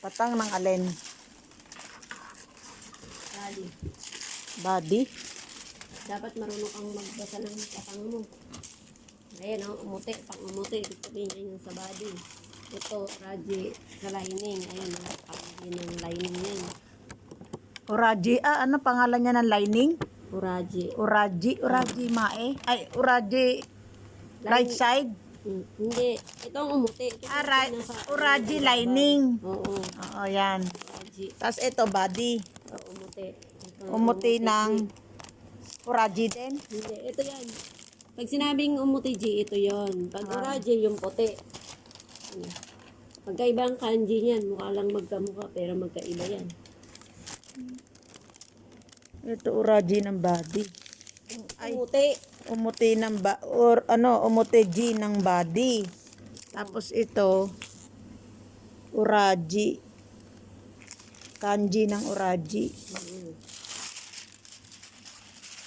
Patang ng alin? Body. Body? Dapat marunong kang magbasa ng patang mo. Ayan o, umuti, pang umuti. Ibig sabihin niya yung sa body. Ito, raji sa lining. Ayan o, pang ng lining yan. Uraji, ano pangalan niya ng lining? Uraji. Uraji mae. Ay, uraji right side. Hindi, ito ang umuti. Ito Right. Uraji lining. Oo, Oo, yan. uraji. Tapos ito body. Umuti. Ito, Umuti ng uraji din. Hindi, ito yan. Pag sinabing umuti G, ito yon. Pag uraji, yung puti. Magkaiba ang kanji niyan. Mukha lang magkamukha, pero magkaiba yan. Ito uraji ng body. Ay, Umuti. umuti ng umuti G ng body. Tapos ito uraji. Kanji ng uraji.